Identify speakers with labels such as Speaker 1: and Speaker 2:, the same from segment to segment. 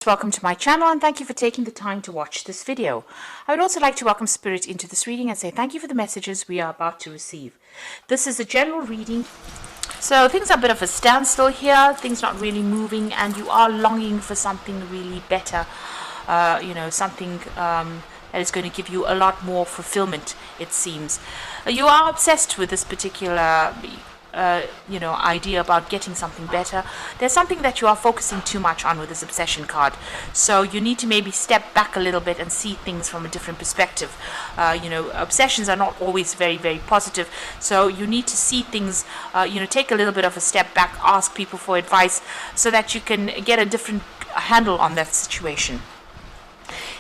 Speaker 1: Welcome to my channel and thank you for taking the time to watch this video. I would also like to welcome Spirit into this reading and say thank you for the messages we are about to receive. This is a general reading, so things are a bit of a standstill here, things not really moving, and you are longing for something really better, something that is going to give you a lot more fulfillment, it seems. You are obsessed with this particular idea about getting something better. There's something that you are focusing too much on with this obsession card, so you need to maybe step back a little bit and see things from a different perspective. Obsessions are not always very, very positive, so you need to see things, take a little bit of a step back, ask people for advice so that you can get a different handle on that situation.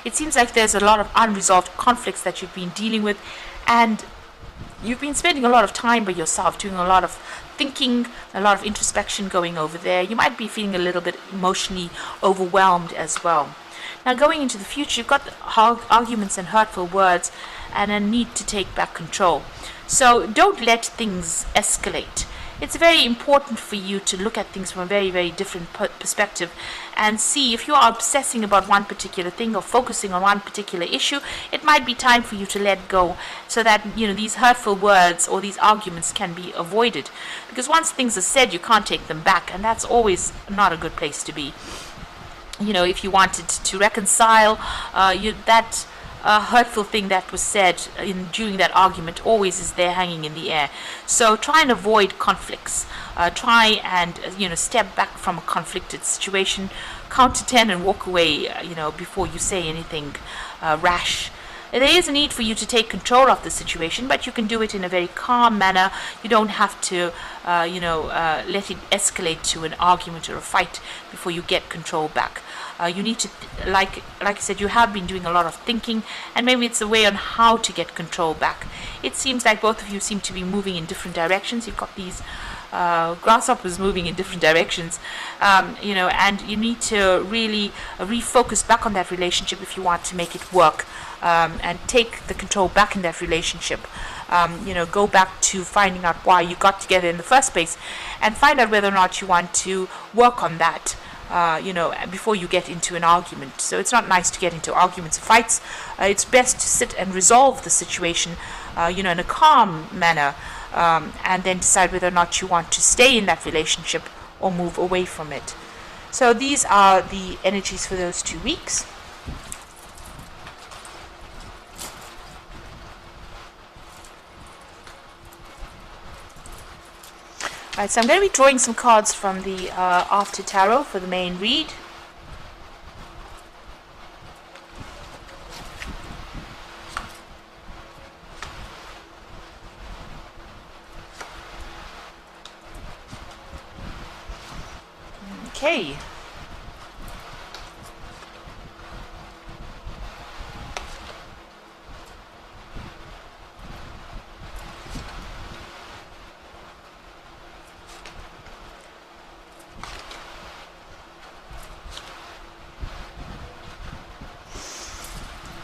Speaker 1: It seems like there's a lot of unresolved conflicts that you've been dealing with, and you've been spending a lot of time by yourself, doing a lot of thinking, a lot of introspection going over there. You might be feeling a little bit emotionally overwhelmed as well. Now, going into the future, you've got arguments and hurtful words and a need to take back control. So don't let things escalate. It's very important for you to look at things from a very, very different perspective and see if you are obsessing about one particular thing or focusing on one particular issue. It might be time for you to let go so that these hurtful words or these arguments can be avoided, because once things are said, you can't take them back, and that's always not a good place to be. If you wanted to reconcile, that hurtful thing that was said during that argument always is there hanging in the air. So try and avoid conflicts. Try and step back from a conflicted situation, count to 10 and walk away before you say anything rash. There is a need for you to take control of the situation, but you can do it in a very calm manner. You don't have to let it escalate to an argument or a fight before you get control back. You need to, like I said, you have been doing a lot of thinking, and maybe it's a way on how to get control back. It seems like both of you seem to be moving in different directions. You've got these grasshoppers moving in different directions, and you need to really refocus back on that relationship if you want to make it work, and take the control back in that relationship. Go back to finding out why you got together in the first place and find out whether or not you want to work on that before you get into an argument. So it's not nice to get into arguments or fights. It's best to sit and resolve the situation in a calm manner, and then decide whether or not you want to stay in that relationship or move away from it. So these are the energies for those 2 weeks. Alright, so I'm going to be drawing some cards from the After Tarot for the main read. Okay.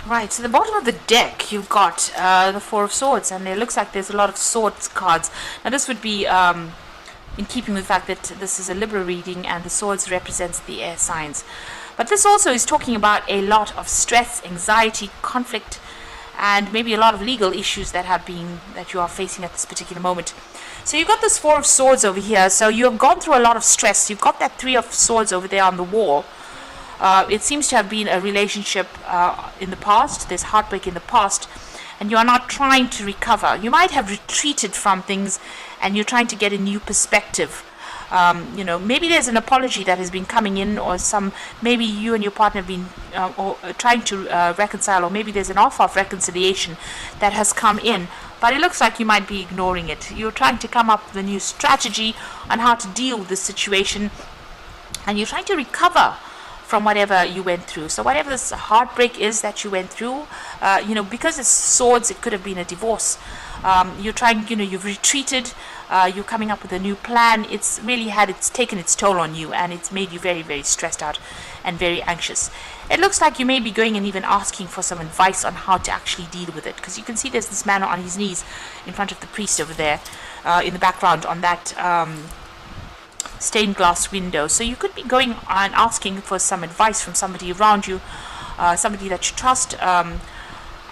Speaker 1: Right, so the bottom of the deck, you've got the Four of Swords, and it looks like there's a lot of swords cards. Now this would be in keeping with the fact that this is a Libra reading and the swords represents the air signs. But this also is talking about a lot of stress, anxiety, conflict, and maybe a lot of legal issues that you are facing at this particular moment. So you've got this Four of Swords over here, so you have gone through a lot of stress. You've got that Three of Swords over there on the wall. It seems to have been a relationship in the past. There's heartbreak in the past, and you are not trying to recover. You might have retreated from things, and you're trying to get a new perspective. Maybe there's an apology that has been coming in, or maybe you and your partner have been trying to reconcile, or maybe there's an offer of reconciliation that has come in, but it looks like you might be ignoring it. You're trying to come up with a new strategy on how to deal with this situation, and you're trying to recover from whatever you went through. So whatever this heartbreak is that you went through, because it's swords, it could have been a divorce. You've retreated, you're coming up with a new plan. It's really taken its toll on you, and it's made you very, very stressed out and very anxious. It looks like you may be going and even asking for some advice on how to actually deal with it, because you can see there's this man on his knees in front of the priest over there in the background on that stained glass window. So you could be going and asking for some advice from somebody around you, somebody that you trust,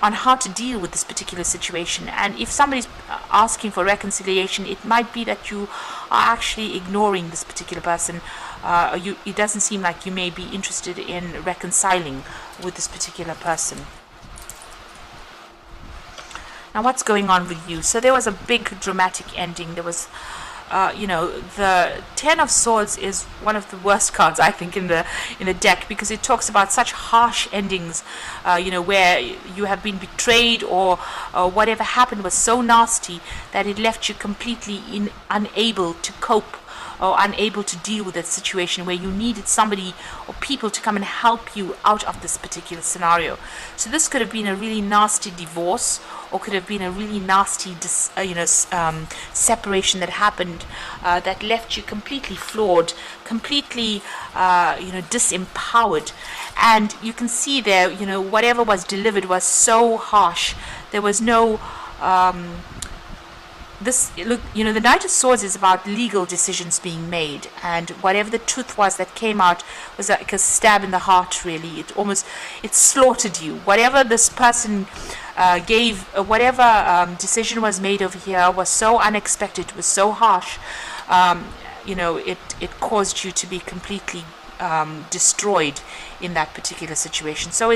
Speaker 1: on how to deal with this particular situation. And if somebody's asking for reconciliation, it might be that you are actually ignoring this particular person. It doesn't seem like you may be interested in reconciling with this particular person. Now, what's going on with you? So there was a big dramatic ending. There was the Ten of Swords is one of the worst cards, I think, in the deck, because it talks about such harsh endings, where you have been betrayed, or whatever happened was so nasty that it left you completely unable to cope, or unable to deal with that situation, where you needed somebody or people to come and help you out of this particular scenario. So this could have been a really nasty divorce, or could have been a really nasty separation that happened, that left you completely flawed, completely disempowered. And you can see there, whatever was delivered was so harsh. There was no the Knight of Swords is about legal decisions being made, and whatever the truth was that came out was like a stab in the heart, really. It slaughtered you. Whatever this person gave, whatever decision was made over here was so unexpected, was so harsh. It caused you to be completely destroyed in that particular situation. So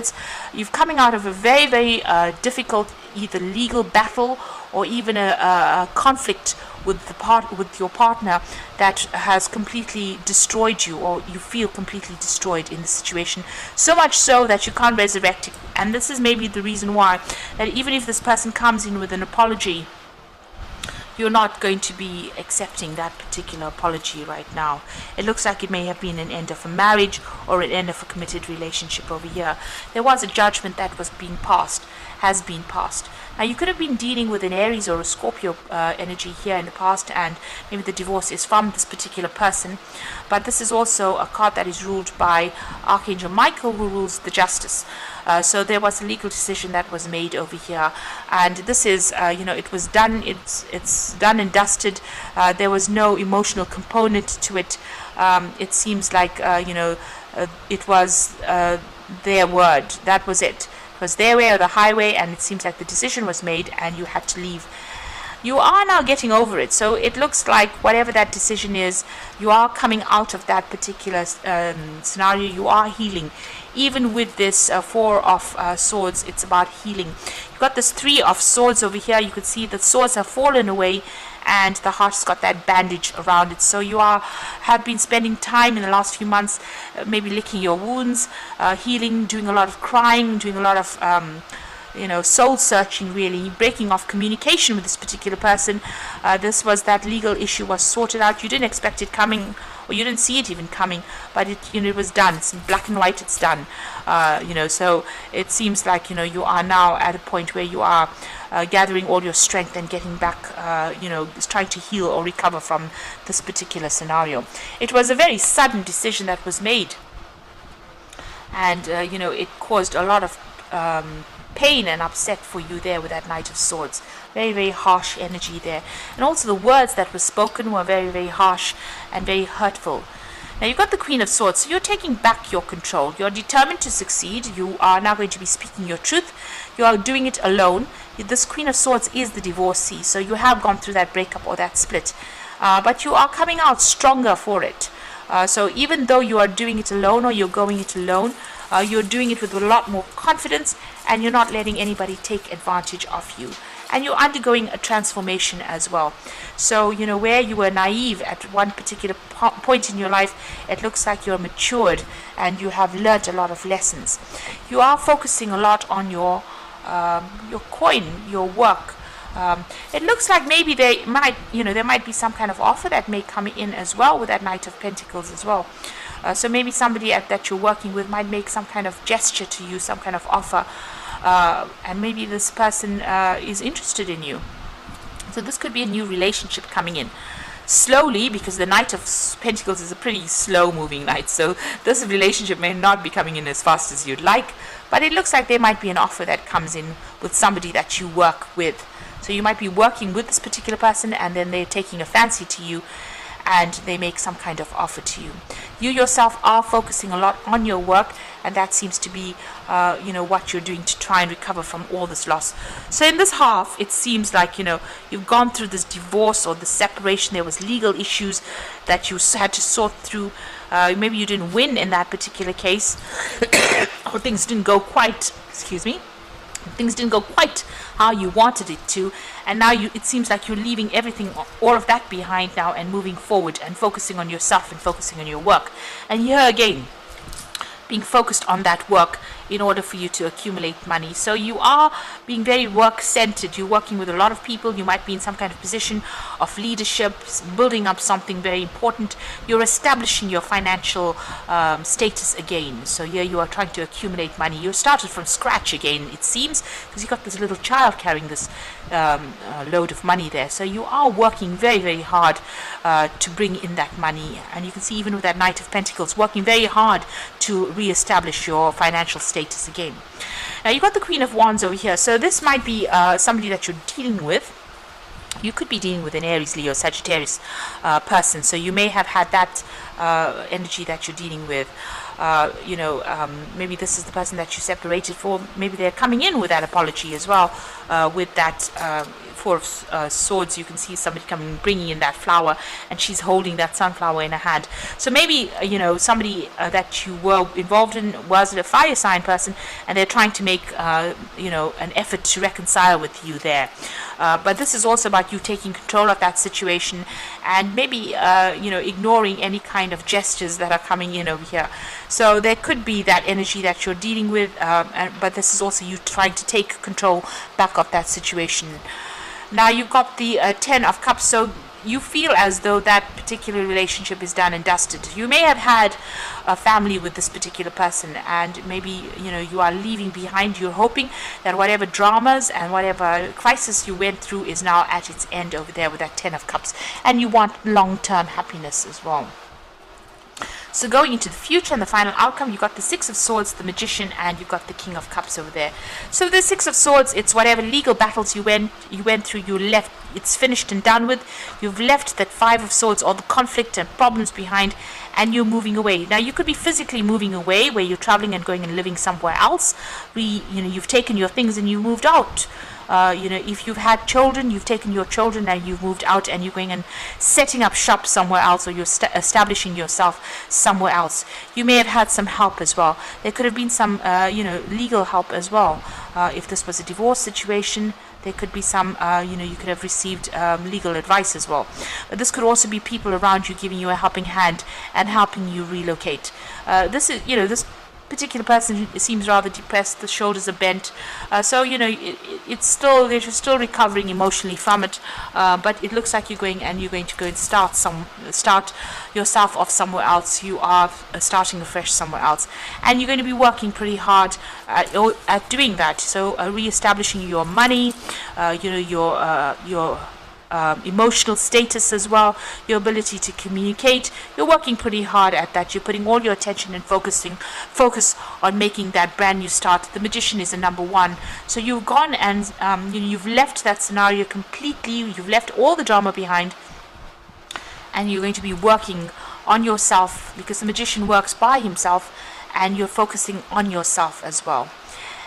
Speaker 1: you're coming out of a very, very difficult either legal battle or even a conflict with your partner that has completely destroyed you, or you feel completely destroyed in the situation, so much so that you can't resurrect it. And this is maybe the reason why, that even if this person comes in with an apology, you're not going to be accepting that particular apology right now. It looks like it may have been an end of a marriage or an end of a committed relationship over here. There was a judgment that has been passed. Now, you could have been dealing with an Aries or a Scorpio energy here in the past, and maybe the divorce is from this particular person. But this is also a card that is ruled by Archangel Michael, who rules the justice. So there was a legal decision that was made over here, and this is, it was done. It's done and dusted. There was no emotional component to it. It seems like it was their word. That was it. It was their way or the highway, and it seems like the decision was made, and you had to leave. You are now getting over it, so it looks like whatever that decision is, you are coming out of that particular scenario. You are healing. Even with this Four of Swords, it's about healing. You've got this Three of Swords over here. You could see the swords have fallen away, and the heart's got that bandage around it. So you have been spending time in the last few months, maybe licking your wounds, healing, doing a lot of crying, doing a lot of soul searching, really, breaking off communication with this particular person. This was that legal issue was sorted out. You didn't expect it coming, or you didn't see it even coming, but it was done. It's in black and white. It's done. So it seems like you are now at a point where you are gathering all your strength and getting back, trying to heal or recover from this particular scenario. It was a very sudden decision that was made, and it caused a lot of pain and upset for you there with that Knight of Swords. Very, very harsh energy there. And also the words that were spoken were very, very harsh and very hurtful. Now you've got the Queen of Swords, so you're taking back your control. You're determined to succeed. You are now going to be speaking your truth. You are doing it alone. This Queen of Swords is the divorcee, so you have gone through that breakup or that split. But you are coming out stronger for it. So even though you are doing it alone, or you're going it alone, you're doing it with a lot more confidence, and you're not letting anybody take advantage of you. And you're undergoing a transformation as well. So, where you were naive at one particular point in your life, it looks like you're matured and you have learned a lot of lessons. You are focusing a lot on your coin, your work. It looks like maybe there might be some kind of offer that may come in as well with that Knight of Pentacles as well. So maybe somebody that you're working with might make some kind of gesture to you, some kind of offer, and maybe this person is interested in you. So this could be a new relationship coming in slowly, because the Knight of Pentacles is a pretty slow moving knight, so this relationship may not be coming in as fast as you'd like, but it looks like there might be an offer that comes in with somebody that you work with. So you might be working with this particular person, and then they're taking a fancy to you, and they make some kind of offer to you. You yourself are focusing a lot on your work, and that seems to be what you're doing to try and recover from all this loss. So in this half, it seems like you've gone through this divorce or the separation. There was legal issues that you had to sort through. Maybe you didn't win in that particular case, or things didn't go quite how you wanted it to, and now it seems like you're leaving everything, all of that behind now, and moving forward and focusing on yourself and focusing on your work. And here again, being focused on that work in order for you to accumulate money. So you are being very work-centered. You're working with a lot of people. You might be in some kind of position of leadership, building up something very important. You're establishing your financial status again. So here you are trying to accumulate money. You started from scratch again, it seems, because you got this little child carrying this load of money there. So you are working very, very hard to bring in that money. And you can see even with that Knight of Pentacles, working very hard to re-establish your financial status again. Now you've got the Queen of Wands over here. So this might be somebody that you're dealing with. You could be dealing with an Aries, Leo, Sagittarius person. So you may have had that energy that you're dealing with. Maybe this is the person that you separated for. Maybe they're coming in with that apology as well. With that Four of Swords, you can see somebody coming, bringing in that flower, and she's holding that sunflower in her hand. So maybe somebody that you were involved in was a fire sign person, and they're trying to make an effort to reconcile with you there. But this is also about you taking control of that situation, and maybe ignoring any kind of gestures that are coming in over here. So there could be that energy that you're dealing with, but this is also you trying to take control back of that situation. Now you've got the Ten of Cups, so you feel as though that particular relationship is done and dusted. You may have had a family with this particular person, and maybe you are leaving behind. You're hoping that whatever dramas and whatever crisis you went through is now at its end over there with that Ten of Cups, and you want long-term happiness as well. So going into the future and the final outcome, you've got the Six of Swords, the Magician, and you've got the King of Cups over there. So the Six of Swords, it's whatever legal battles you went through, you left, it's finished and done with. You've left that Five of Swords, all the conflict and problems behind, and you're moving away. Now you could be physically moving away, where you're traveling and going and living somewhere else. You've taken your things and you moved out. If you've had children, you've taken your children and you've moved out, and you're going and setting up shop somewhere else, or you're establishing yourself somewhere else. You may have had some help as well. There could have been some legal help as well. If this was a divorce situation, there could be some you could have received legal advice as well. But this could also be people around you giving you a helping hand and helping you relocate. This particular person seems rather depressed. The shoulders are bent, so it's still, they're still recovering emotionally from it, but it looks like you're going to go and start yourself off somewhere else. You are starting afresh somewhere else, and you're going to be working pretty hard at doing that. So re-establishing your money, your emotional status as well, your ability to communicate. You're working pretty hard at that. You're putting all your attention and focus on making that brand new start. The Magician is a number one. So you've gone and you've left that scenario completely. You've left all the drama behind, and you're going to be working on yourself, because the Magician works by himself, and you're focusing on yourself as well.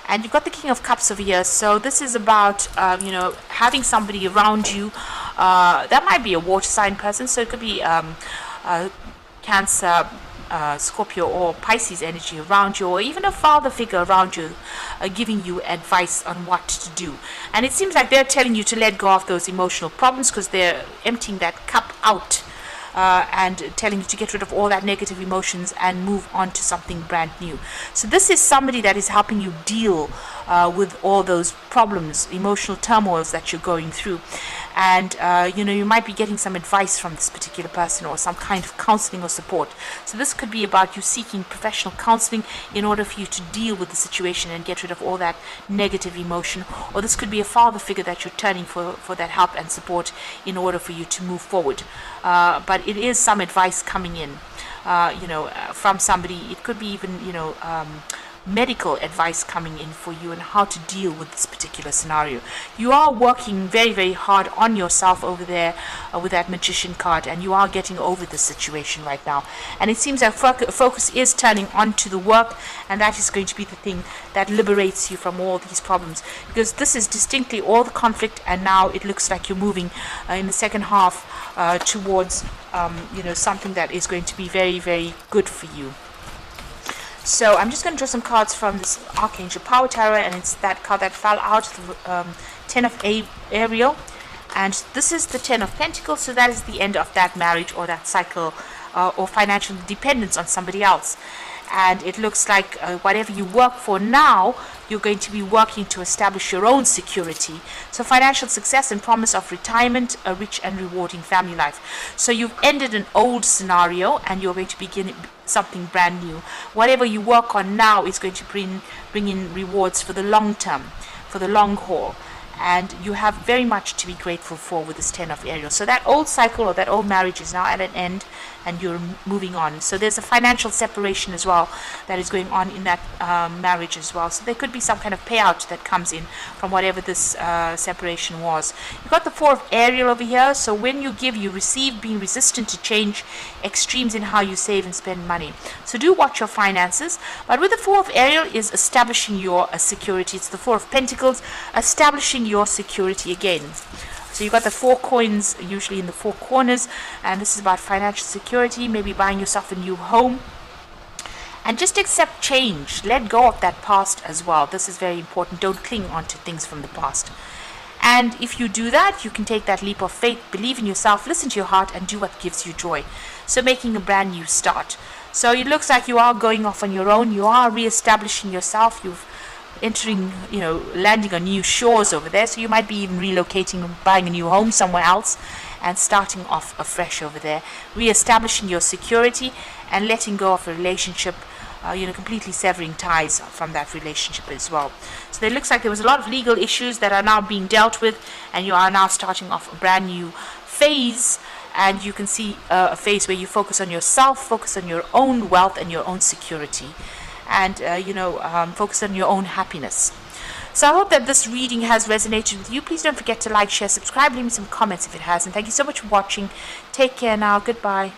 Speaker 1: And you've got the King of Cups over here. So this is about, having somebody around you. That might be a water sign person. So it could be Cancer, Scorpio, or Pisces energy around you, or even a father figure around you giving you advice on what to do. And it seems like they're telling you to let go of those emotional problems, because they're emptying that cup out. And telling you to get rid of all that negative emotions and move on to something brand new. So this is somebody that is helping you deal with all those problems, emotional turmoils that you're going through. And you might be getting some advice from this particular person, or some kind of counseling or support. So this could be about you seeking professional counseling in order for you to deal with the situation and get rid of all that negative emotion. Or this could be a father figure that you're turning for that help and support in order for you to move forward. But it is some advice coming in, from somebody. It could be even, medical advice coming in for you and how to deal with this particular scenario. You are working very, very hard on yourself over there with that Magician card, and you are getting over the situation right now. And it seems that focus is turning onto the work, and that is going to be the thing that liberates you from all these problems, because this is distinctly all the conflict, and now it looks like you're moving in the second half towards something that is going to be very, very good for you. So I'm just going to draw some cards from this Archangel Power Tarot, and it's that card that fell out, the Ten of Ariel, and this is the Ten of Pentacles. So that is the end of that marriage or that cycle or financial dependence on somebody else. And it looks like whatever you work for now, you're going to be working to establish your own security. So financial success and promise of retirement, a rich and rewarding family life. So you've ended an old scenario and you're going to begin something brand new. Whatever you work on now is going to bring in rewards for the long term, for the long haul. And you have very much to be grateful for with this Ten of Ariel. So that old cycle or that old marriage is now at an end, and you're moving on. So there's a financial separation as well that is going on in that marriage as well. So there could be some kind of payout that comes in from whatever this separation was. You've got the Four of Ariel over here. So when you give, you receive, being resistant to change, extremes in how you save and spend money. So do watch your finances. But with the Four of Ariel is establishing your security. It's the Four of Pentacles, establishing your security again. So you've got the 4 coins usually in the 4 corners, and this is about financial security, maybe buying yourself a new home. And just accept change. Let go of that past as well. This is very important. Don't cling on to things from the past. And if you do that, you can take that leap of faith, believe in yourself, listen to your heart, and do what gives you joy. So making a brand new start. So it looks like you are going off on your own. You are re-establishing yourself. You've entering, landing on new shores over there. So you might be even relocating, buying a new home somewhere else and starting off afresh over there, re-establishing your security and letting go of a relationship, completely severing ties from that relationship as well. So it looks like there was a lot of legal issues that are now being dealt with, and you are now starting off a brand new phase. And you can see a phase where you focus on yourself, focus on your own wealth and your own security, and focus on your own happiness. So I hope that this reading has resonated with you. Please don't forget to like, share, subscribe, leave me some comments if it has, and thank you so much for watching. Take care now. Goodbye.